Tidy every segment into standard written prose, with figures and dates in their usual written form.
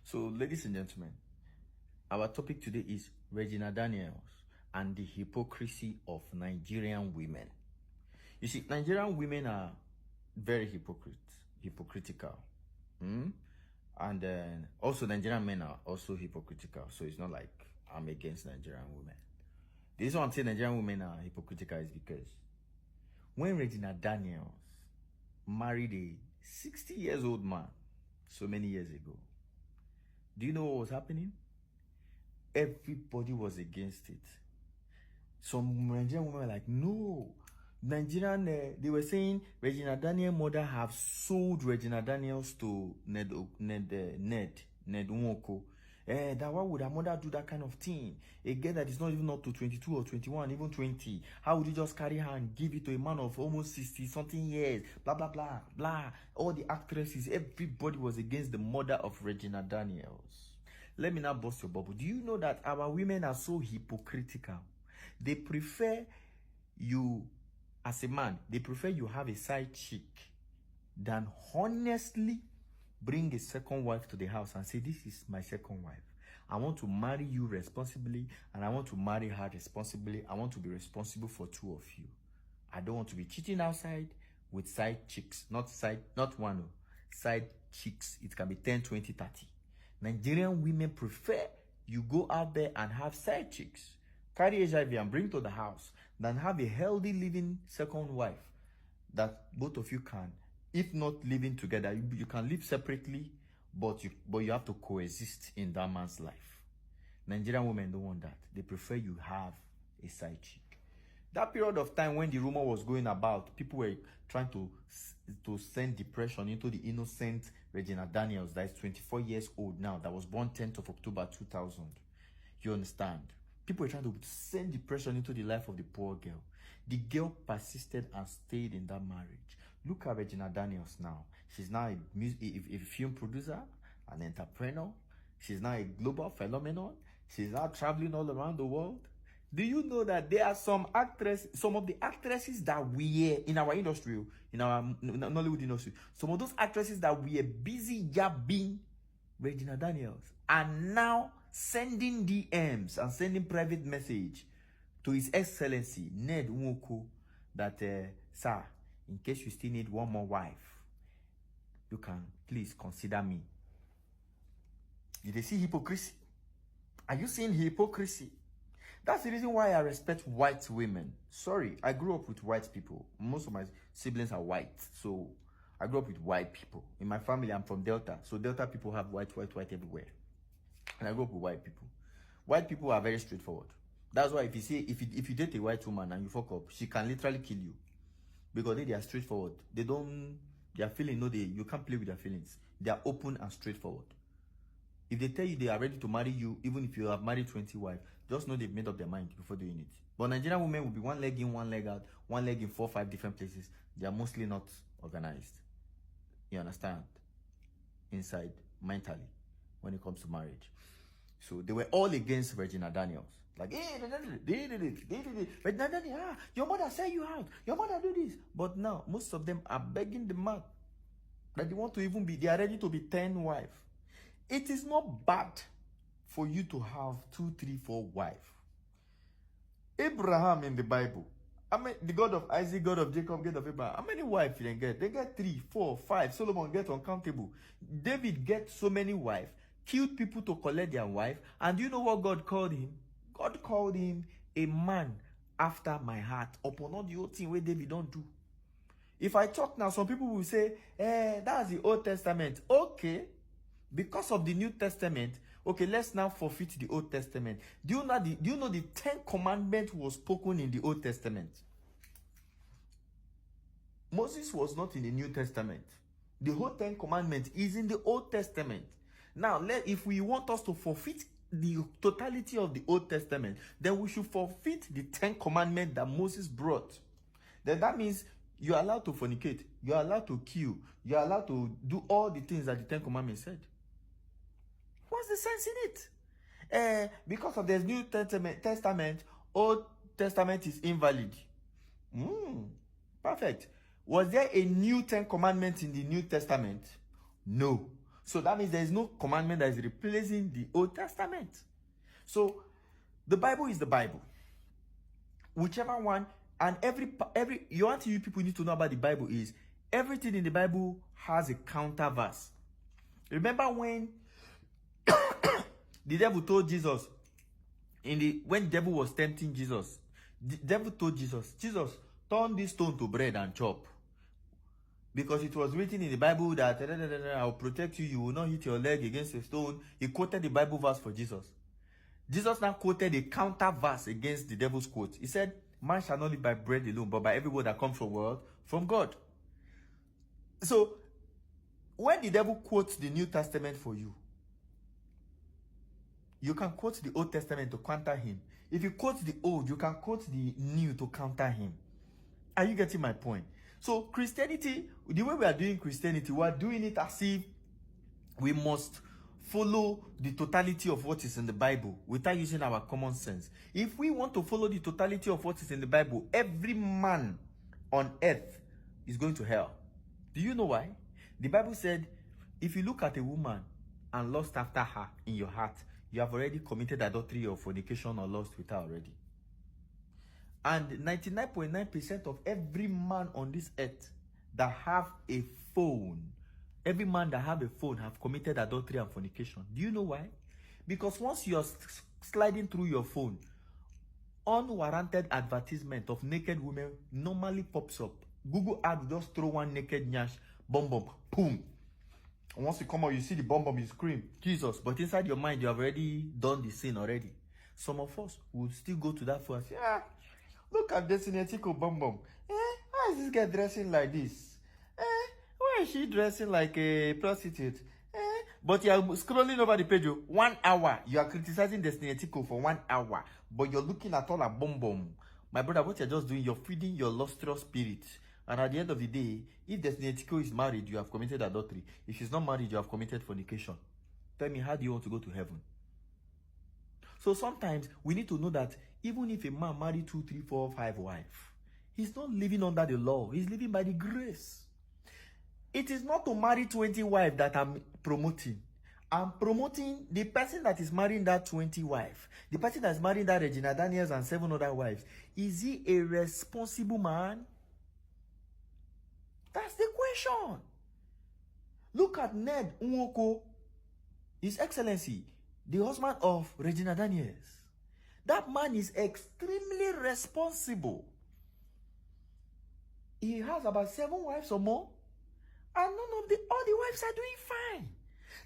So, ladies and gentlemen, our topic today is Regina Daniels and the hypocrisy of Nigerian women. You see, Nigerian women are very hypocritical. And then also Nigerian men are also hypocritical. So it's not like I'm against Nigerian women. The reason I'm saying Nigerian women are hypocritical is because when Regina Daniels married a 60 years old man so many years ago, do you know what was happening? Everybody was against it. Some Nigerian women were like, no. They were saying Regina Daniels' mother have sold Regina Daniels to Ned Nwoko. That why would her mother do that kind of thing? A girl that is not even up to 22 or 21, even 20. How would you just carry her and give it to a man of almost 60 something years? Blah, blah, blah, blah. All the actresses, everybody was against the mother of Regina Daniels. Let me now bust your bubble. Do you know that our women are so hypocritical? They prefer you, as a man, they prefer you have a side chick than honestly bring a second wife to the house and say, this is my second wife. I want to marry you responsibly and I want to marry her responsibly. I want to be responsible for two of you. I don't want to be cheating outside with side chicks, not one, side chicks. It can be 10, 20, 30. Nigerian women prefer you go out there and have side chicks, carry HIV and bring to the house, than have a healthy living second wife that both of you can, if not living together, you can live separately, but you have to coexist in that man's life. Nigerian women don't want that. They prefer you have a side chick. That period of time when the rumor was going about, people were trying to send depression into the innocent Regina Daniels that is 24 years old now, that was born 10th of October 2000. You understand? People were trying to send depression into the life of the poor girl. The girl persisted and stayed in that marriage. Look at Regina Daniels now. She's now a film producer, an entrepreneur. She's now a global phenomenon. She's now traveling all around the world. Do you know that there are some of the actresses that we are in our industry, in our Nollywood industry, some of those actresses that we are busy yabbing Regina Daniels are now sending DMs and sending private message to His Excellency Ned Nwoko that, sir, in case you still need one more wife, you can please consider me. Did they see hypocrisy? Are you seeing hypocrisy? That's the reason why I respect white women. Sorry, I grew up with white people. Most of my siblings are white, so I grew up with white people. In my family, I'm from Delta, so Delta people have white everywhere. And I grew up with white people. White people are very straightforward. That's why if you date a white woman and you fuck up, she can literally kill you. Because they are straightforward. Their feelings, you can't play with their feelings. They are open and straightforward. If they tell you they are ready to marry you, even if you have married 20 wives, just know they've made up their mind before doing it. But Nigerian women will be one leg in, one leg out, one leg in 4 or 5 different places. They are mostly not organized. You understand? Inside, mentally, when it comes to marriage. So they were all against Regina Daniels. Like, hey, they did it. Regina Daniels, your mother sell you out. Your mother do this. But now, most of them are begging the man that they are ready to be 10 wives. It is not bad for you to have 2, 3, 4 wives. Abraham in the Bible, the God of Isaac, God of Jacob, God of Abraham, how many wives did they get? They get 3, 4, 5. Solomon gets uncountable. David gets so many wives, killed people to collect their wife. And do you know what God called him? God called him a man after my heart, upon all the whole thing where David don't do. If I talk now, some people will say, that's the Old Testament. Okay. Because of the New Testament, okay, let's now forfeit the Old Testament. Do you know the 10 commandments was spoken in the Old Testament? Moses was not in the New Testament. The whole 10 commandments is in the Old Testament. Now, if we want us to forfeit the totality of the Old Testament, then we should forfeit the 10 commandments that Moses brought. Then that means you're allowed to fornicate, you're allowed to kill, you're allowed to do all the things that the 10 commandments said. What's the sense in it? Because of the New Testament, Old Testament is invalid. Perfect. Was there a new 10 commandments in the New Testament? No. So that means there is no commandment that is replacing the Old Testament. So the Bible is the Bible. Whichever one, and every you want you people need to know about the Bible is everything in the Bible has a counter verse. Remember when the devil told Jesus when the devil was tempting Jesus, the devil told Jesus, turn this stone to bread and chop. Because it was written in the Bible that I'll protect you, you will not hit your leg against a stone. He quoted the Bible verse for Jesus. Jesus now quoted a counter verse against the devil's quote. He said, man shall not live by bread alone, but by every word that comes from what? From God. So, when the devil quotes the New Testament for you, you can quote the Old Testament to counter him. If you quote the Old, you can quote the New to counter him. Are you getting my point? So Christianity, the way we are doing Christianity, we are doing it as if we must follow the totality of what is in the Bible without using our common sense. If we want to follow the totality of what is in the Bible, every man on earth is going to hell. Do you know why? The Bible said, if you look at a woman and lust after her in your heart, you have already committed adultery or fornication or lust with her already. And 99.9% of every man on this earth that have a phone, every man that have a phone have committed adultery and fornication. Do you know why? Because once you're sliding through your phone, unwarranted advertisement of naked women normally pops up. Google Ads just throw one naked nyash, bomb, boom. And once you come out, you see the bomb, you scream, Jesus. But inside your mind, you have already done the sin already. Some of us will still go to that phone and say, look at Destiny Etiko bomb. Why is this guy dressing like this? Why is she dressing like a prostitute? But you are scrolling over the page 1 hour. You are criticizing Destiny Etiko for 1 hour. But you're looking at all a bomb. My brother, what you're just doing, you're feeding your lustrous spirit. And at the end of the day, if Destiny Etiko is married, you have committed adultery. If she's not married, you have committed fornication. Tell me, how do you want to go to heaven? So sometimes we need to know that even if a man married 2, 3, 4, 5 wives, he's not living under the law. He's living by the grace. It is not to marry 20 wives that I'm promoting. I'm promoting the person that is marrying that 20 wives. The person that is marrying that Regina Daniels and 7 other wives. Is he a responsible man? That's the question. Look at Ned Nwoko, His Excellency, the husband of Regina Daniels. That man is extremely responsible. He has about 7 wives or more. And all the wives are doing fine.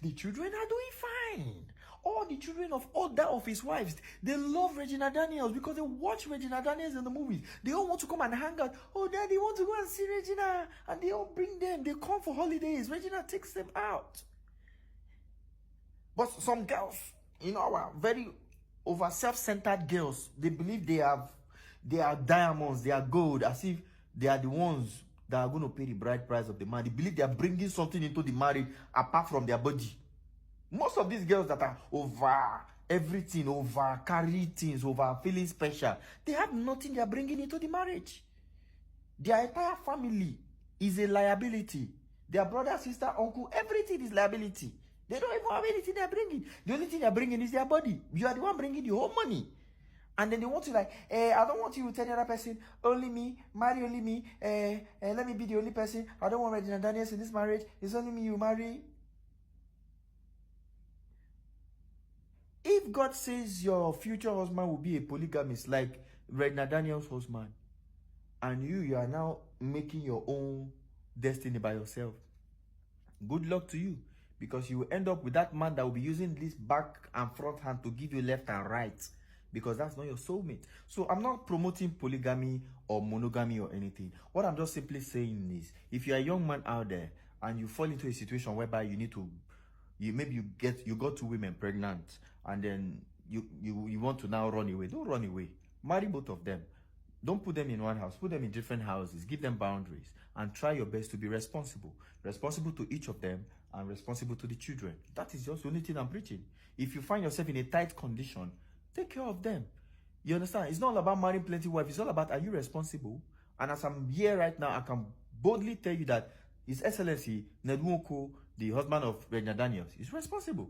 The children are doing fine. All the children of his wives, they love Regina Daniels because they watch Regina Daniels in the movies. They all want to come and hang out. Oh, daddy want to go and see Regina. And they all bring them. They come for holidays. Regina takes them out. But some girls, our very over self-centered girls, they believe they are diamonds, they are gold, as if they are the ones that are going to pay the bride price of the man. They believe they are bringing something into the marriage apart from their body. Most of these girls that are over everything, over carry things, over feeling special, they have nothing they are bringing into the marriage. Their entire family is a liability. Their brother, sister, uncle, everything is liability. They don't even have anything they're bringing. The only thing they're bringing is their body. You are the one bringing the whole money. And then they want to I don't want you with any other person. Only me. Marry only me. Let me be the only person. I don't want Regina Daniels in this marriage. It's only me you marry. If God says your future husband will be a polygamist like Regina Daniels' husband, and you are now making your own destiny by yourself, good luck to you. Because you will end up with that man that will be using this back and front hand to give you left and right. Because that's not your soulmate. So I'm not promoting polygamy or monogamy or anything. What I'm just simply saying is, if you're a young man out there and you fall into a situation whereby you need to, you got 2 women pregnant, and then you want to now run away. Don't run away. Marry both of them. Don't put them in one house. Put them in different houses. Give them boundaries. And try your best to be responsible. Responsible to each of them and responsible to the children. That is just the only thing I'm preaching. If you find yourself in a tight condition, take care of them. You understand? It's not all about marrying plenty wives. It's all about, are you responsible? And as I'm here right now, I can boldly tell you that His Excellency Ned Nwoko, the husband of Regina Daniels, is responsible.